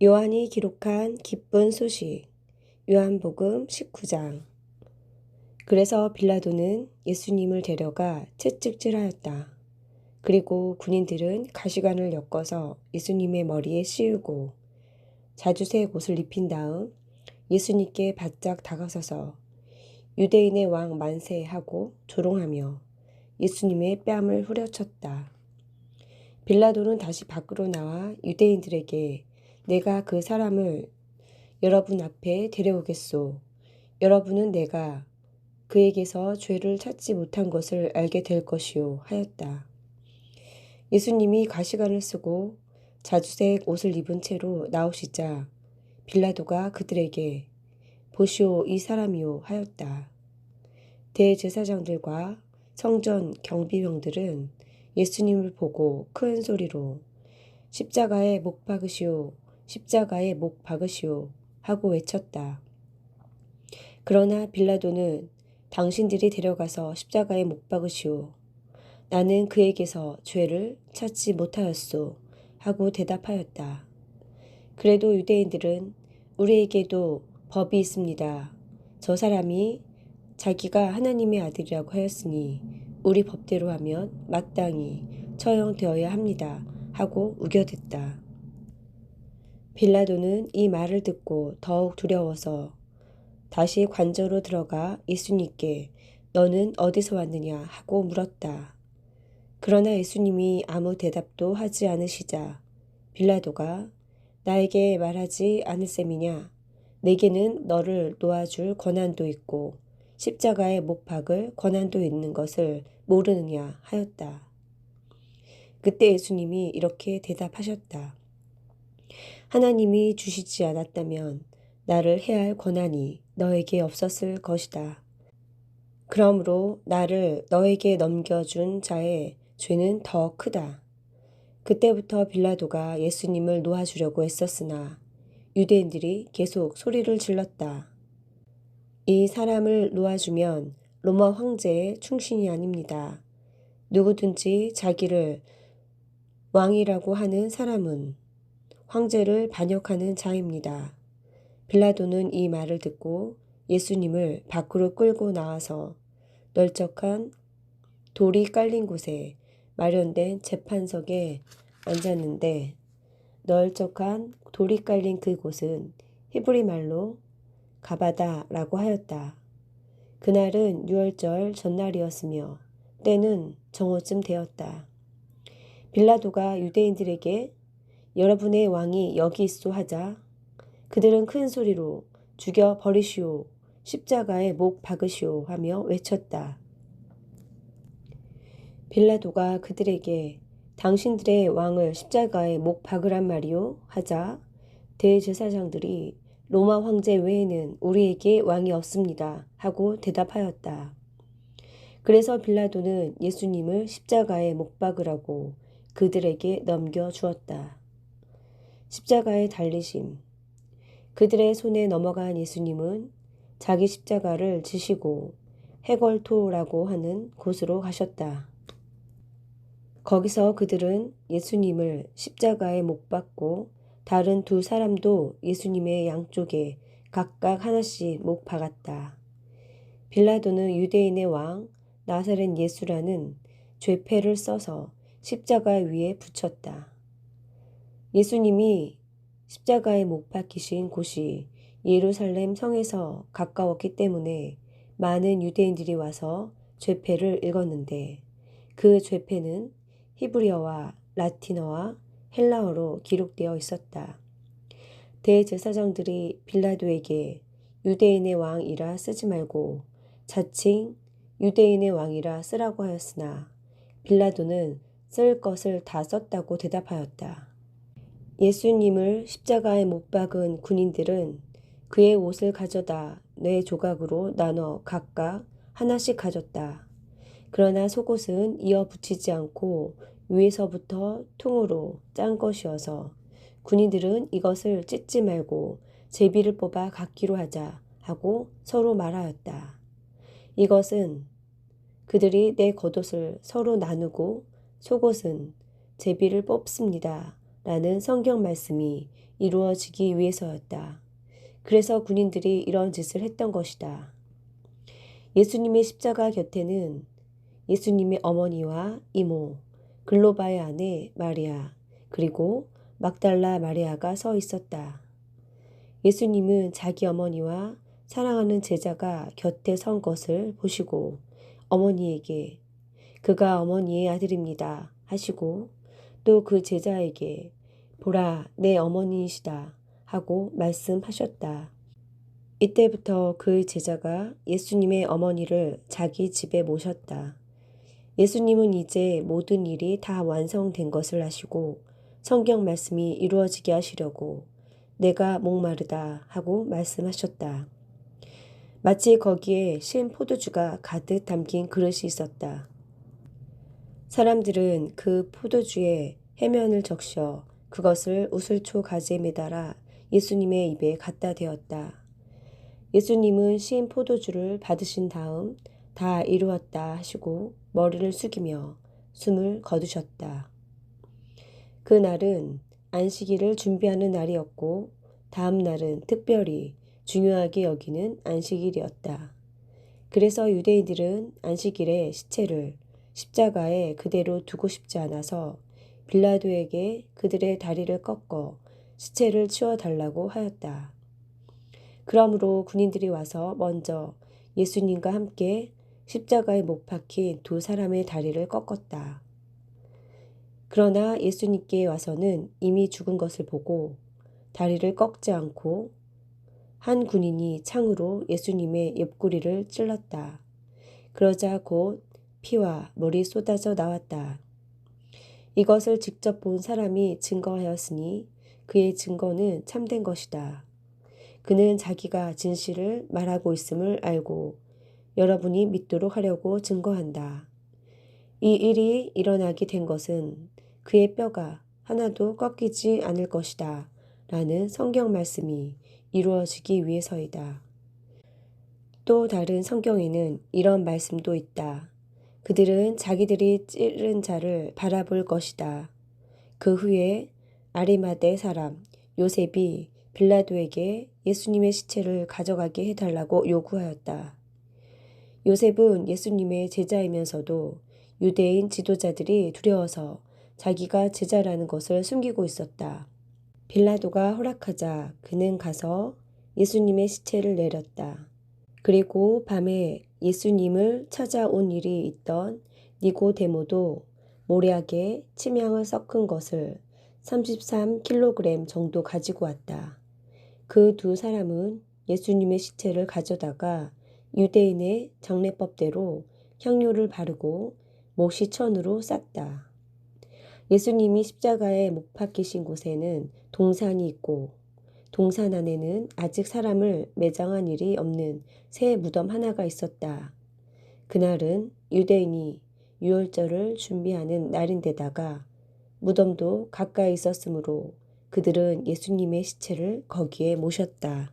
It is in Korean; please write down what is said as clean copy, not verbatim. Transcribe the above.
요한이 기록한 기쁜 소식. 요한복음 19장. 그래서 빌라도는 예수님을 데려가 채찍질하였다. 그리고 군인들은 가시관을 엮어서 예수님의 머리에 씌우고 자주색 옷을 입힌 다음 예수님께 바짝 다가서서 유대인의 왕 만세 하고 조롱하며 예수님의 뺨을 후려쳤다. 빌라도는 다시 밖으로 나와 유대인들에게 내가 그 사람을 여러분 앞에 데려오겠소. 여러분은 내가 그에게서 죄를 찾지 못한 것을 알게 될 것이요 하였다. 예수님이 가시관을 쓰고 자주색 옷을 입은 채로 나오시자 빌라도가 그들에게 보시오 이 사람이요 하였다. 대제사장들과 성전 경비병들은 예수님을 보고 큰 소리로 십자가에 못 박으시오 십자가에 못 박으시오 하고 외쳤다. 그러나 빌라도는 당신들이 데려가서 십자가에 못 박으시오. 나는 그에게서 죄를 찾지 못하였소. 하고 대답하였다. 그래도 유대인들은 우리에게도 법이 있습니다. 저 사람이 자기가 하나님의 아들이라고 하였으니 우리 법대로 하면 마땅히 처형되어야 합니다. 하고 우겨댔다. 빌라도는 이 말을 듣고 더욱 두려워서 다시 관저로 들어가 예수님께 너는 어디서 왔느냐 하고 물었다. 그러나 예수님이 아무 대답도 하지 않으시자 빌라도가 나에게 말하지 않을 셈이냐? 내게는 너를 놓아줄 권한도 있고 십자가에 못 박을 권한도 있는 것을 모르느냐 하였다. 그때 예수님이 이렇게 대답하셨다. 하나님이 주시지 않았다면 나를 해할 권한이 너에게 없었을 것이다. 그러므로 나를 너에게 넘겨준 자의 죄는 더 크다. 그때부터 빌라도가 예수님을 놓아주려고 했었으나 유대인들이 계속 소리를 질렀다. 이 사람을 놓아주면 로마 황제의 충신이 아닙니다. 누구든지 자기를 왕이라고 하는 사람은 황제를 반역하는 자입니다. 빌라도는 이 말을 듣고 예수님을 밖으로 끌고 나와서 널쩍한 돌이 깔린 곳에 마련된 재판석에 앉았는데 널쩍한 돌이 깔린 그곳은 히브리 말로 가바다라고 하였다. 그날은 유월절 전날이었으며 때는 정오쯤 되었다. 빌라도가 유대인들에게 여러분의 왕이 여기 있소 하자 그들은 큰 소리로 죽여 버리시오 십자가에 못 박으시오 하며 외쳤다. 빌라도가 그들에게 당신들의 왕을 십자가에 못 박으란 말이오 하자 대제사장들이 로마 황제 외에는 우리에게 왕이 없습니다 하고 대답하였다. 그래서 빌라도는 예수님을 십자가에 못 박으라고 그들에게 넘겨주었다. 십자가에 달리심. 그들의 손에 넘어간 예수님은 자기 십자가를 지시고 해걸토라고 하는 곳으로 가셨다. 거기서 그들은 예수님을 십자가에 못 박고 다른 두 사람도 예수님의 양쪽에 각각 하나씩 못 박았다. 빌라도는 유대인의 왕 나사렛 예수라는 죄패를 써서 십자가 위에 붙였다. 예수님이 십자가에 못 박히신 곳이 예루살렘 성에서 가까웠기 때문에 많은 유대인들이 와서 죄패를 읽었는데 그 죄패는 히브리어와 라틴어와 헬라어로 기록되어 있었다. 대제사장들이 빌라도에게 유대인의 왕이라 쓰지 말고 자칭 유대인의 왕이라 쓰라고 하였으나 빌라도는 쓸 것을 다 썼다고 대답하였다. 예수님을 십자가에 못 박은 군인들은 그의 옷을 가져다 네 조각으로 나눠 각각 하나씩 가졌다. 그러나 속옷은 이어 붙이지 않고 위에서부터 퉁으로 짠 것이어서 군인들은 이것을 찢지 말고 제비를 뽑아 갖기로 하자 하고 서로 말하였다. 이것은 그들이 내 겉옷을 서로 나누고 속옷은 제비를 뽑습니다 라는 성경 말씀이 이루어지기 위해서였다. 그래서 군인들이 이런 짓을 했던 것이다. 예수님의 십자가 곁에는 예수님의 어머니와 이모, 글로바의 아내 마리아, 그리고 막달라 마리아가 서 있었다. 예수님은 자기 어머니와 사랑하는 제자가 곁에 선 것을 보시고 어머니에게 그가 어머니의 아들입니다 하시고 또 그 제자에게 보라 내 어머니이시다 하고 말씀하셨다. 이때부터 그 제자가 예수님의 어머니를 자기 집에 모셨다. 예수님은 이제 모든 일이 다 완성된 것을 아시고 성경 말씀이 이루어지게 하시려고 내가 목마르다 하고 말씀하셨다. 마치 거기에 신 포도주가 가득 담긴 그릇이 있었다. 사람들은 그 포도주에 해면을 적셔 그것을 우슬초 가지에 매달아 예수님의 입에 갖다 대었다. 예수님은 신 포도주를 받으신 다음 다 이루었다 하시고 머리를 숙이며 숨을 거두셨다. 그날은 안식일을 준비하는 날이었고 다음 날은 특별히 중요하게 여기는 안식일이었다. 그래서 유대인들은 안식일에 시체를 십자가에 그대로 두고 싶지 않아서 빌라도에게 그들의 다리를 꺾어 시체를 치워달라고 하였다. 그러므로 군인들이 와서 먼저 예수님과 함께 십자가에 못 박힌 두 사람의 다리를 꺾었다. 그러나 예수님께 와서는 이미 죽은 것을 보고 다리를 꺾지 않고 한 군인이 창으로 예수님의 옆구리를 찔렀다. 그러자 곧 피와 물이 쏟아져 나왔다. 이것을 직접 본 사람이 증거하였으니 그의 증거는 참된 것이다. 그는 자기가 진실을 말하고 있음을 알고 여러분이 믿도록 하려고 증거한다. 이 일이 일어나게 된 것은 그의 뼈가 하나도 꺾이지 않을 것이다. 라는 성경 말씀이 이루어지기 위해서이다. 또 다른 성경에는 이런 말씀도 있다. 그들은 자기들이 찌른 자를 바라볼 것이다. 그 후에 아리마대 사람 요셉이 빌라도에게 예수님의 시체를 가져가게 해달라고 요구하였다. 요셉은 예수님의 제자이면서도 유대인 지도자들이 두려워서 자기가 제자라는 것을 숨기고 있었다. 빌라도가 허락하자 그는 가서 예수님의 시체를 내렸다. 그리고 밤에 예수님을 찾아온 일이 있던 니고데모도 모략에 침향을 섞은 것을 33kg 정도 가지고 왔다. 그 두 사람은 예수님의 시체를 가져다가 유대인의 장례법대로 향료를 바르고 모시천으로 쌌다. 예수님이 십자가에 못 박히신 곳에는 동산이 있고 동산 안에는 아직 사람을 매장한 일이 없는 새 무덤 하나가 있었다. 그날은 유대인이 유월절을 준비하는 날인데다가 무덤도 가까이 있었으므로 그들은 예수님의 시체를 거기에 모셨다.